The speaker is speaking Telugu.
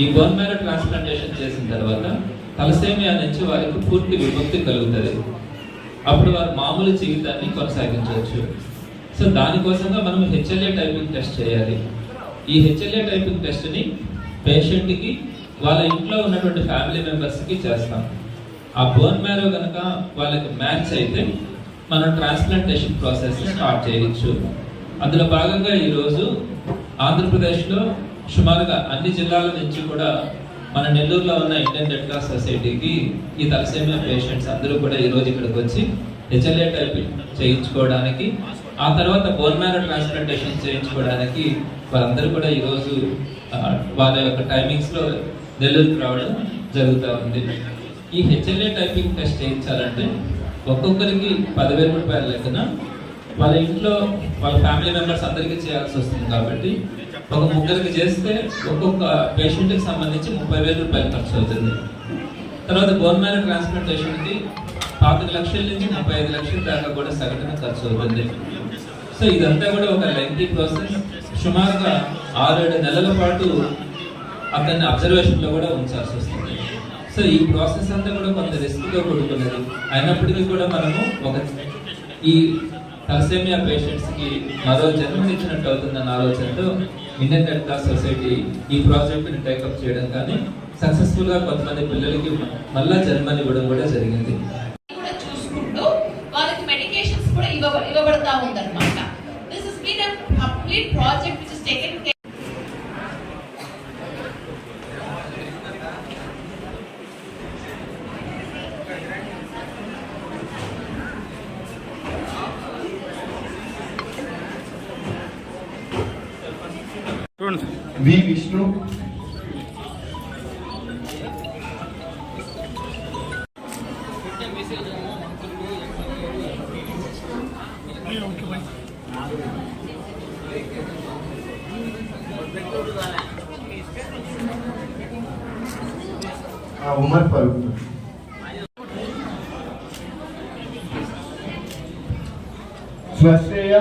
ఈ బోన్ మ్యారో ట్రాన్స్ప్లాంటేషన్ చేసిన తర్వాత తలసేమియా నుంచి వారికి పూర్తి విముక్తి కలుగుతుంది. అప్పుడు వారు మామూలు జీవితాన్ని కొనసాగించవచ్చు. సో దానికోసంగా మనం హెచ్ఎల్ఏ టైపింగ్ టెస్ట్ చేయాలి. ఈ హెచ్ఎల్ఏ టైపింగ్ టెస్ట్ని పేషెంట్కి వాళ్ళ ఇంట్లో ఉన్నటువంటి ఫ్యామిలీ మెంబర్స్కి చేస్తాం. ఆ బోన్ మ్యారో కనుక వాళ్ళకి మ్యాచ్ అయితే మనం ట్రాన్స్ప్లాంటేషన్ ప్రాసెస్ స్టార్ట్ చేయొచ్చు. అందులో భాగంగా ఈరోజు ఆంధ్రప్రదేశ్లో సుమారుగా అన్ని జిల్లాల నుంచి కూడా మన నెల్లూరులో ఉన్న ఇండియన్ రెడ్ క్రాస్ సొసైటీకి ఈ తలసేమియా పేషెంట్స్ అందరూ కూడా ఈరోజు ఇక్కడికి వచ్చి హెచ్ఎల్ఏ టైపింగ్ చేయించుకోవడానికి, ఆ తర్వాత బోన్ మ్యారో ట్రాన్స్ప్లాంటేషన్ చేయించుకోవడానికి వారందరూ కూడా ఈరోజు వాళ్ళ యొక్క టైమింగ్స్లో నెల్లూరుకి రావడం జరుగుతూ ఉంది. ఈ హెచ్ఎల్ఏ టైపింగ్ టెస్ట్ చేయించాలంటే ఒక్కొక్కరికి 10,000 రూపాయల లెక్కన వాళ్ళ ఇంట్లో వాళ్ళ ఫ్యామిలీ మెంబర్స్ అందరికీ చేయాల్సి వస్తుంది. కాబట్టి ఒక ముగ్గురికి చేస్తే ఒక్కొక్క పేషెంట్కి సంబంధించి 30,000 రూపాయలు ఖర్చు అవుతుంది. తర్వాత బోన్ మ్యారో ట్రాన్స్ప్లాంటేషన్కి 5 లక్షల నుంచి 35 లక్షల దాకా కూడా సగటున ఖర్చు అవుతుంది. సో ఇదంతా కూడా ఒక లెంగ్తీ ప్రాసెస్. సుమారుగా 6-7 నెలల పాటు అతన్ని అబ్జర్వేషన్లో కూడా ఉంచాల్సి వస్తుంది. సో ఈ ప్రాసెస్ అంతా కూడా కొంత రిస్క్తో కూడుకున్నది. అయినప్పటికీ కూడా మనము ఈ తలసేమియా పేషెంట్స్కి మరో జన్మనిచ్చినట్టు అవుతుందన్న ఆలోచనతో ఇండియన్ రెడ్ క్రాస్ సొసైటీ ఈ ప్రాజెక్టుని టేకప్ చేయడం కానీ సక్సెస్ఫుల్గా కొంతమంది పిల్లలకి మళ్ళా జన్మనివ్వడం కూడా జరిగింది. చూసుకుంటూ వాళ్ళకి మెడికేషన్స్ కూడా ఇవ్వబడతా ఉందన్నమాట. This is been a complete project which is taken care. V Vishnu, Umar Farooq, స్వశ్రేయ,